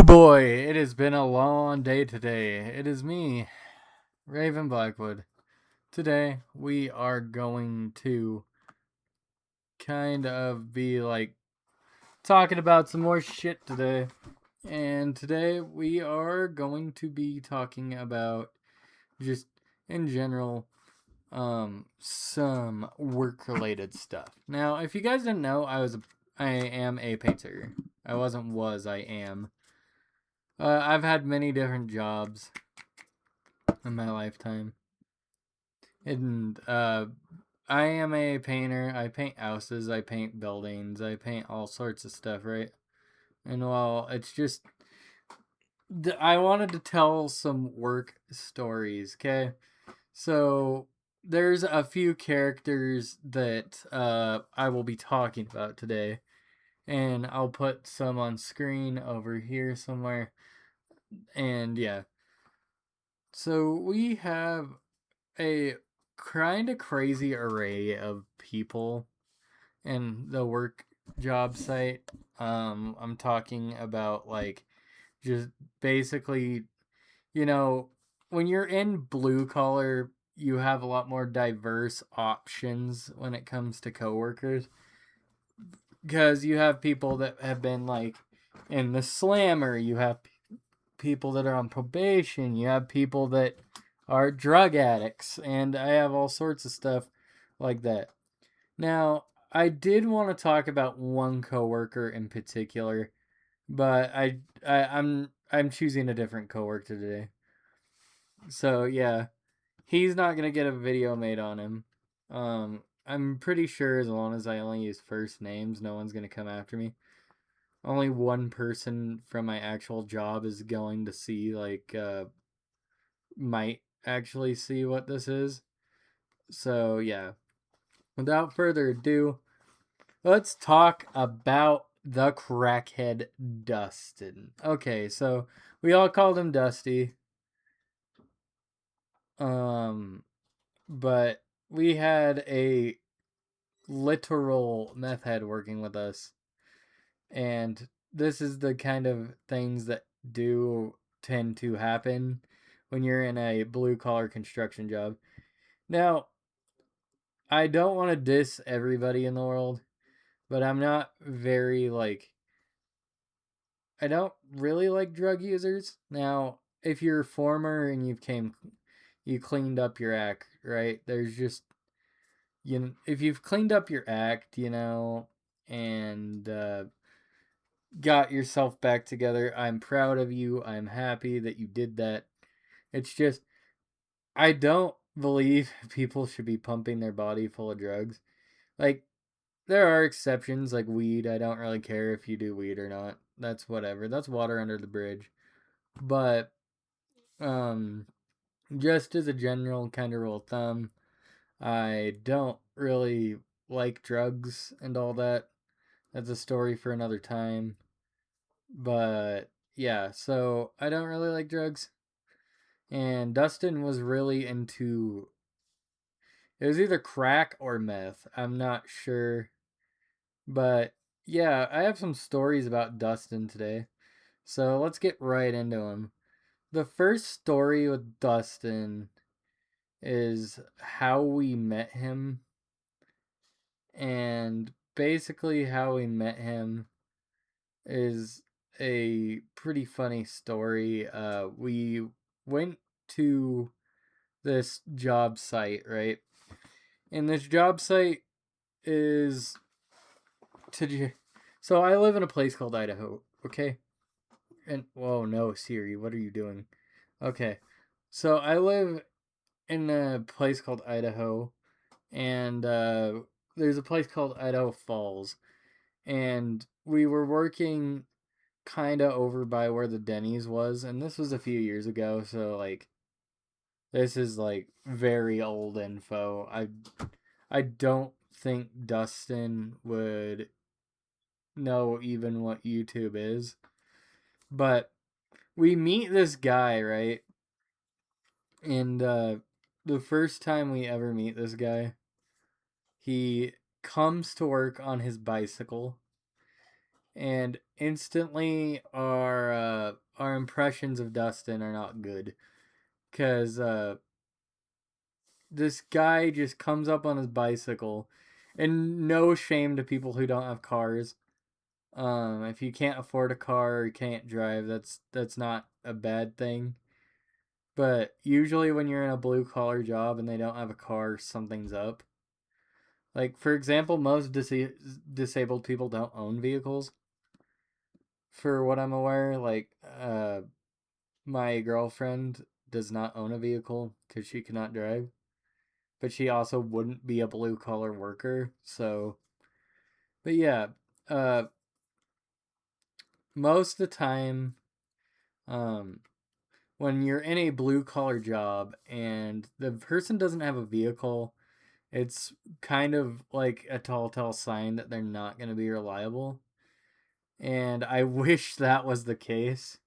Oh boy, it has been a long day today. It is me, Raven Blackwood. Today we are going to kind of be like talking about some more shit today. And today we are going to be talking about just in general some work related stuff. Now, if you guys didn't know, I am a painter. I am. I've had many different jobs in my lifetime. And I am a painter. I paint houses, I paint buildings, I paint all sorts of stuff, right? And well, it's just I wanted to tell some work stories, okay? So there's a few characters that I will be talking about today, and I'll put some on screen over here somewhere. And yeah. So we have a kind of crazy array of people in the work job site. I'm talking about like just basically, you know, when you're in blue collar, you have a lot more diverse options when it comes to coworkers because you have people that have been like in the slammer, you have people that are on probation, you have people that are drug addicts, and I have all sorts of stuff like that. Now, I did want to talk about one coworker in particular, but I'm choosing a different coworker today. So yeah, he's not gonna get a video made on him. I'm pretty sure as long as I only use first names, no one's gonna come after me. Only one person from my actual job is going to see might actually see what this is. So yeah, without further ado, let's talk about the crackhead Dustin. Okay, so we all called him Dusty. Um, but we had a literal meth head working with us, and this is the kind of things that do tend to happen when you're in a blue collar construction job. Now, I don't want to diss everybody in the world, but I'm not very like I don't really like drug users. Now, if you're a former and you cleaned up your act, right? There's just if you've cleaned up your act, and got yourself back together, I'm proud of you. I'm happy that you did that. It's just I don't believe people should be pumping their body full of drugs. Like there are exceptions like weed. I don't really care if you do weed or not. That's whatever. That's water under the bridge. But um just as a general kind of rule of thumb, I don't really like drugs and all that. That's a story for another time. But yeah, so I don't really like drugs. And Dustin was really into it was either crack or meth. I'm not sure. But yeah, I have some stories about Dustin today. So let's get right into them. The first story with Dustin is how we met him. And basically, how we met him is a pretty funny story. We went to this job site, right? And this job site is to. So I live in a place called Idaho, okay? And whoa, no, Siri, what are you doing? Okay, so I live in a place called Idaho, and there's a place called Idaho Falls, and we were working kind of over by where the Denny's was, and this was a few years ago, so like this is like very old info. I don't think Dustin would know even what YouTube is, but we meet this guy, right? And the first time we ever meet this guy, he comes to work on his bicycle, and instantly our impressions of Dustin are not good, because this guy just comes up on his bicycle, and no shame to people who don't have cars. If you can't afford a car or you can't drive, that's not a bad thing. But usually when you're in a blue collar job and they don't have a car, something's up. Like, for example, most disabled people don't own vehicles. For what I'm aware, like, my girlfriend does not own a vehicle because she cannot drive. But she also wouldn't be a blue collar worker. So, but yeah, uh, most of the time, um, when you're in a blue collar job and the person doesn't have a vehicle, it's kind of like a telltale sign that they're not going to be reliable. And I wish that was the case.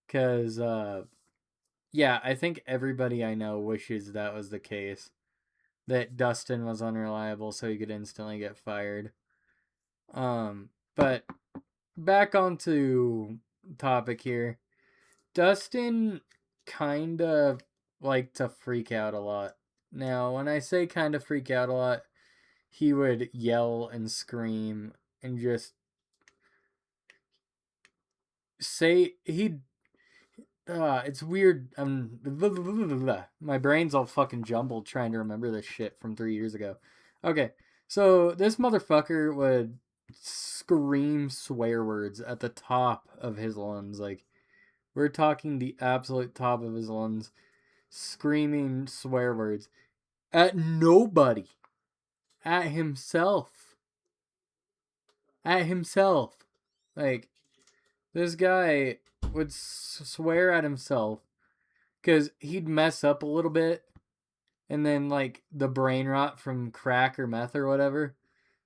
Because, yeah, I think everybody I know wishes that was the case. That Dustin was unreliable so he could instantly get fired. But back onto topic here. Dustin kind of liked to freak out a lot. Now, when I say kind of freak out a lot, he would yell and scream and just say he'd. It's weird. My brain's all fucking jumbled trying to remember this shit from 3 years ago. Okay, so this motherfucker would scream swear words at the top of his lungs. Like, we're talking the absolute top of his lungs, screaming swear words at nobody, at himself, at himself. Like, this guy would swear at himself because he'd mess up a little bit, and then like the brain rot from crack or meth or whatever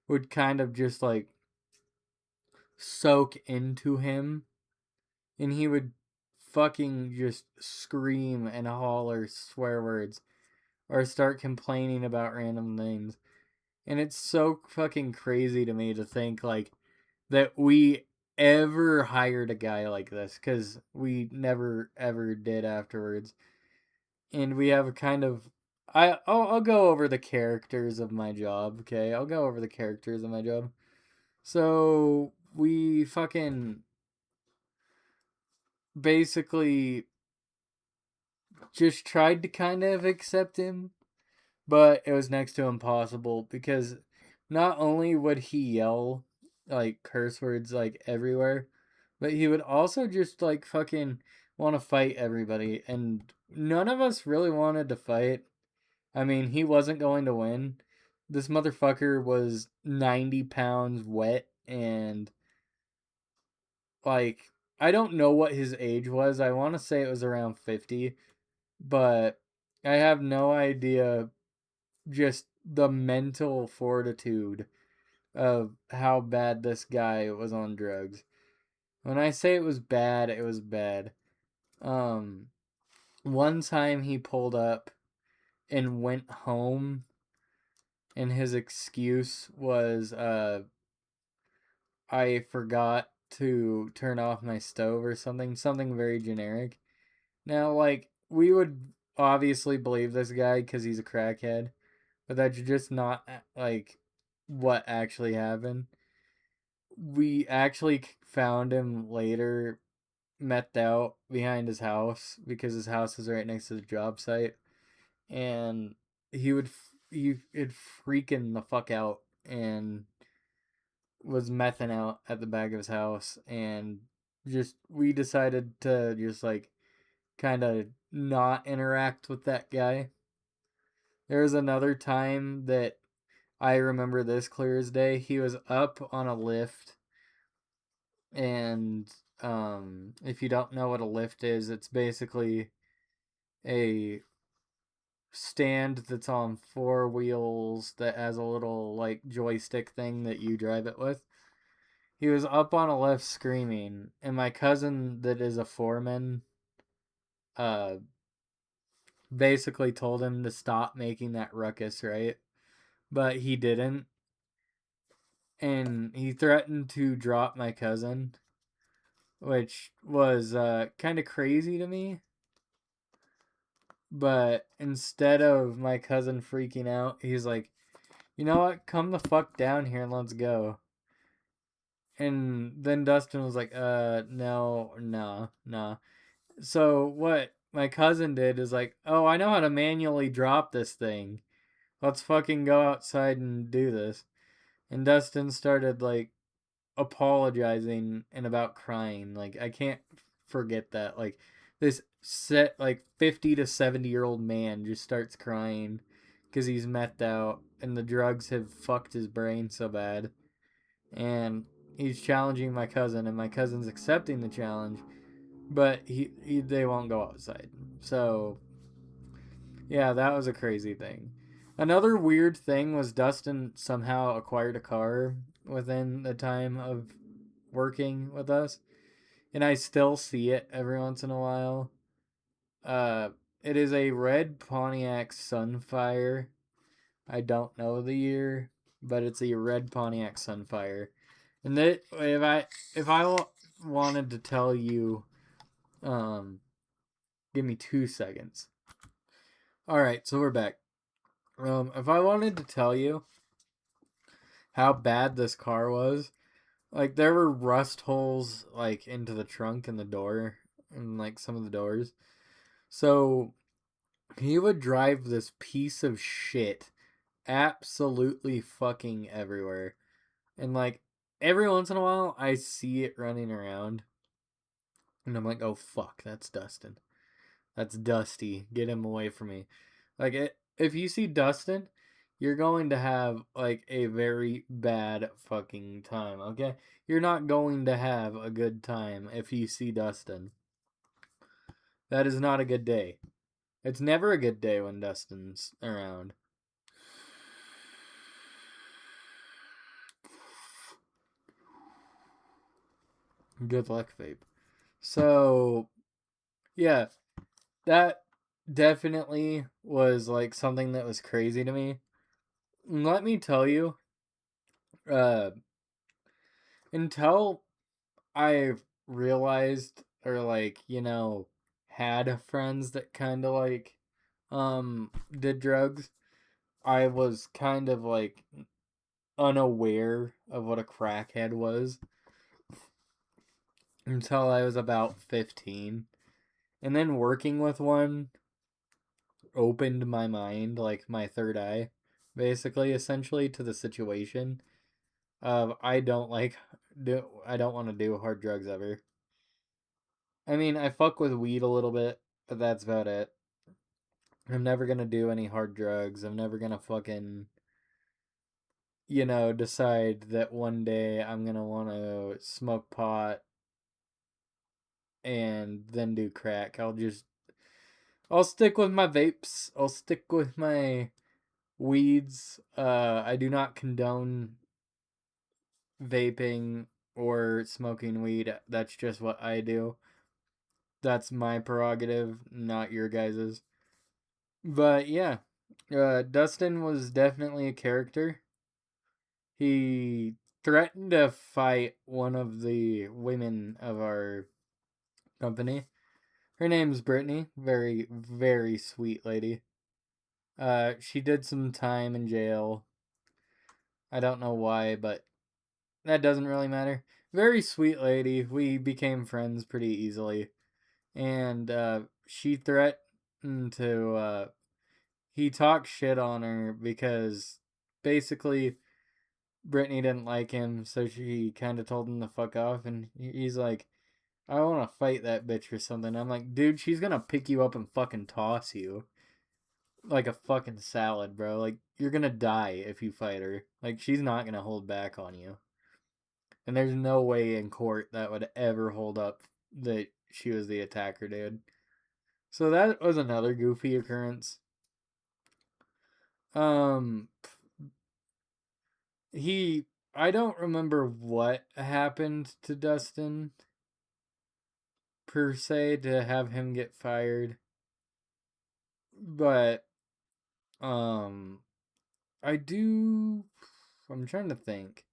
would kind of just like soak into him, and he would fucking just scream and holler swear words or start complaining about random things. And it's so fucking crazy to me to think like that we ever hired a guy like this, because we never ever did afterwards. And we have a kind of I'll go over the characters of my job, okay? I'll go over the characters of my job. So we fucking basically just tried to kind of accept him, but it was next to impossible because not only would he yell like curse words like everywhere, but he would also just like fucking want to fight everybody, and none of us really wanted to fight. I mean, he wasn't going to win. This motherfucker was 90 pounds wet, and like I don't know what his age was. I want to say it was around 50, but I have no idea just the mental fortitude of how bad this guy was on drugs. When I say it was bad, it was bad. Um, one time he pulled up and went home, and his excuse was, I forgot to turn off my stove or something very generic. Now, like, we would obviously believe this guy because he's a crackhead, but that's just not, like, what actually happened. We actually found him later, met out behind his house because his house is right next to the job site, and he'd freaking the fuck out and was mething out at the back of his house, and just we decided to just like kind of not interact with that guy. There was another time that I remember this clear as day. He was up on a lift, and if you don't know what a lift is, it's basically a stand that's on four wheels that has a little like joystick thing that you drive it with. He was up on a lift screaming, and my cousin that is a foreman uh basically told him to stop making that ruckus, right? But he didn't. and he threatened to drop my cousin, which was kind of crazy to me. But instead of my cousin freaking out, he's like, you know what? Come the fuck down here and let's go. And then Dustin was like, no, nah, nah. So what my cousin did is like, oh, I know how to manually drop this thing. Let's fucking go outside and do this. And Dustin started like apologizing and about crying. Like I can't forget that. Like this set like 50 to 70-year-old man just starts crying because he's methed out and the drugs have fucked his brain so bad. And he's challenging my cousin and my cousin's accepting the challenge, but they won't go outside. So yeah, that was a crazy thing. Another weird thing was Dustin somehow acquired a car within the time of working with us, and I still see it every once in a while. Uh, it is a red Pontiac Sunfire. I don't know the year, but it's a red Pontiac Sunfire. And that if I wanted to tell you, um, give me 2 seconds. All right, so we're back. If I wanted to tell you how bad this car was, like there were rust holes like into the trunk and the door and like some of the doors. So he would drive this piece of shit absolutely fucking everywhere. And like every once in a while I see it running around and I'm like, "Oh fuck, that's Dustin. That's Dusty. Get him away from me." Like if you see Dustin, you're going to have like a very bad fucking time, okay? You're not going to have a good time if you see Dustin. That is not a good day. It's never a good day when Dustin's around. Good luck, vape. So, yeah, that definitely was like something that was crazy to me. Let me tell you, uh, until I realized or like, had friends that kind of like did drugs, I was kind of like unaware of what a crackhead was until I was about 15. And then working with one opened my mind, like my third eye, basically, essentially, to the situation of I don't want to do hard drugs ever. I mean, I fuck with weed a little bit, but that's about it. I'm never gonna do any hard drugs. I'm never gonna fucking, decide that one day I'm gonna want to smoke pot and then do crack. I'll stick with my vapes. I'll stick with my weeds. I do not condone vaping or smoking weed. That's just what I do. That's my prerogative, not your guys's. But yeah, Dustin was definitely a character. He threatened to fight one of the women of our company. Her name's Brittany. Very, very sweet lady. She did some time in jail. I don't know why, but that doesn't really matter. Very sweet lady. We became friends pretty easily. And she threatened to. He talked shit on her because basically Brittany didn't like him, so she kind of told him to fuck off. And he's like, I want to fight that bitch or something. I'm like, dude, she's gonna pick you up and fucking toss you like a fucking salad, bro. Like, you're gonna die if you fight her. Like, she's not gonna hold back on you. And there's no way in court that would ever hold up that she was the attacker, dude. So that was another goofy occurrence. Um, I don't remember what happened to Dustin per se to have him get fired, but um, I do. I'm trying to think.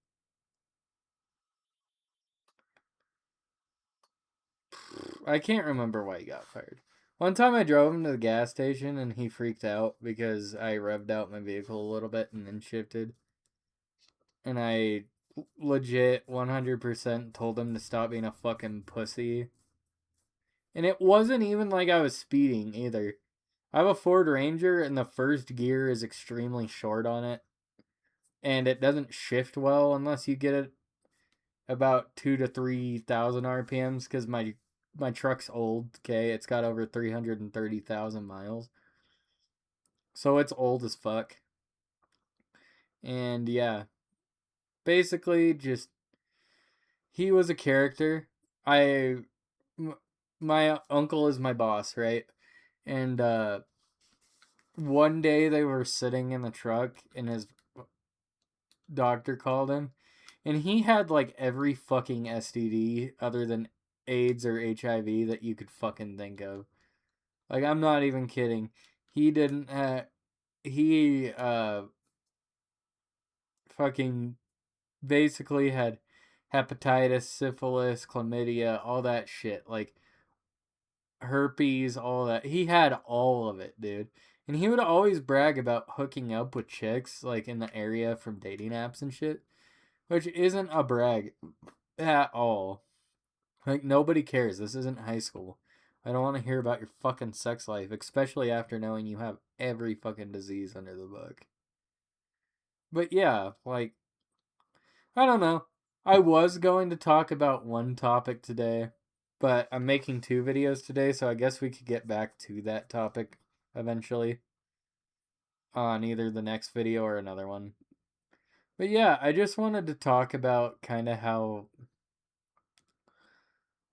I can't remember why he got fired. One time I drove him to the gas station and he freaked out because I revved out my vehicle a little bit and then shifted. And I legit 100% told him to stop being a fucking pussy. And it wasn't even like I was speeding either. I have a Ford Ranger and the first gear is extremely short on it. And it doesn't shift well unless you get it about 2 to 3,000 RPMs because my truck's old, okay? It's got over 330,000 miles. So it's old as fuck. And yeah, basically just he was a character. My uncle is my boss, right? And one day they were sitting in the truck and his doctor called him and he had like every fucking STD other than AIDS or HIV that you could fucking think of. Like I'm not even kidding. He didn't he fucking basically had hepatitis, syphilis, chlamydia, all that shit. Like herpes, all that. He had all of it, dude. And he would always brag about hooking up with chicks like in the area from dating apps and shit, which isn't a brag at all. Like nobody cares. This isn't high school. I don't want to hear about your fucking sex life, especially after knowing you have every fucking disease under the book. But yeah, like I don't know. I was going to talk about one topic today, but I'm making 2 videos today, so I guess we could get back to that topic eventually on either the next video or another one. But yeah, I just wanted to talk about kind of how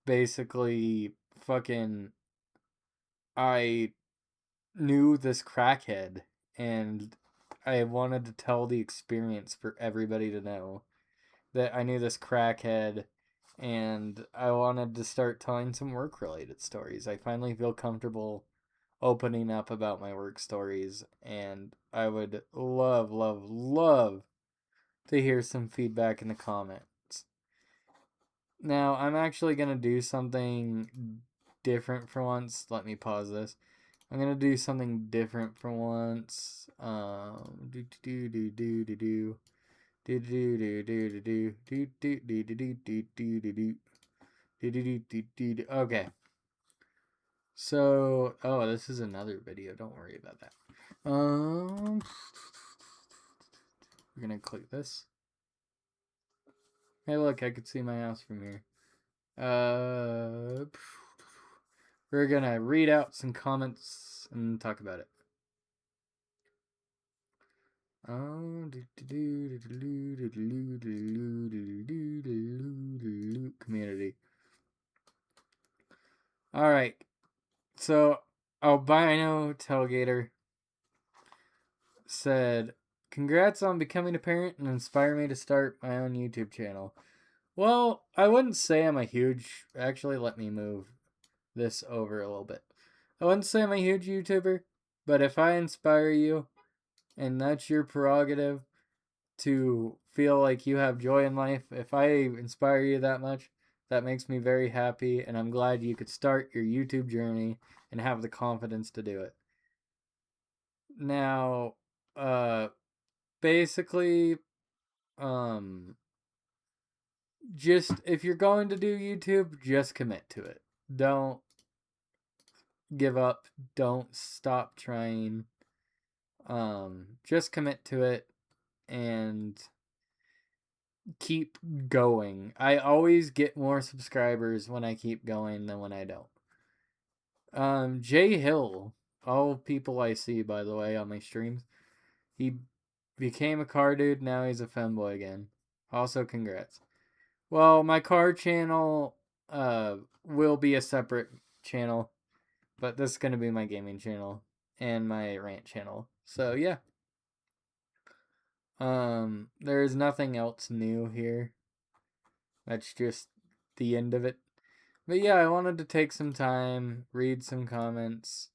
basically fucking I knew this crackhead and I wanted to tell the experience for everybody to know that I knew this crackhead and I wanted to start telling some work related stories. I finally feel comfortable opening up about my work stories and I would love, love, love to hear some feedback in the comments. Now, I'm actually going to do something different for once. Let me pause this. I'm going to do something different for once. Do do do do do do. Do do do do do do do do do do do do do do do do. Okay. So, oh, this is another video. Don't worry about that. We're gonna click this. Hey, look, I could see my house from here. We're gonna read out some comments and talk about it. Community. All right. So, Albino Tailgater said, "Congrats on becoming a parent and inspire me to start my own YouTube channel." Well, I wouldn't say I'm a huge. Actually, let me move this over a little bit. I wouldn't say I'm a huge YouTuber, but if I inspire you, and that's your prerogative to feel like you have joy in life, if I inspire you that much, that makes me very happy, and I'm glad you could start your YouTube journey and have the confidence to do it. Now, basically, just if you're going to do YouTube, just commit to it. Don't give up. Don't stop trying. Just commit to it and keep going. I always get more subscribers when I keep going than when I don't. Jay Hill, all people I see, by the way, on my streams, he became a car dude. Now he's a femboy again. Also, congrats. Well, my car channel will be a separate channel, but this is going to be my gaming channel and my rant channel. So, yeah. There's nothing else new here. That's just the end of it. But yeah, I wanted to take some time, read some comments,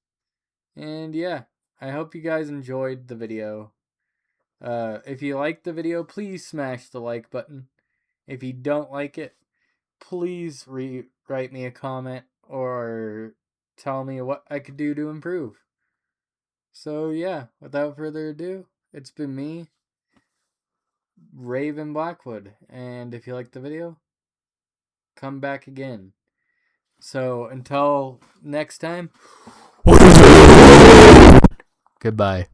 and yeah, I hope you guys enjoyed the video. If you liked the video, please smash the like button. If you don't like it, please write me a comment or tell me what I could do to improve. So yeah, without further ado, it's been me, Raven Blackwood, and if you liked the video, come back again. So until next time, goodbye.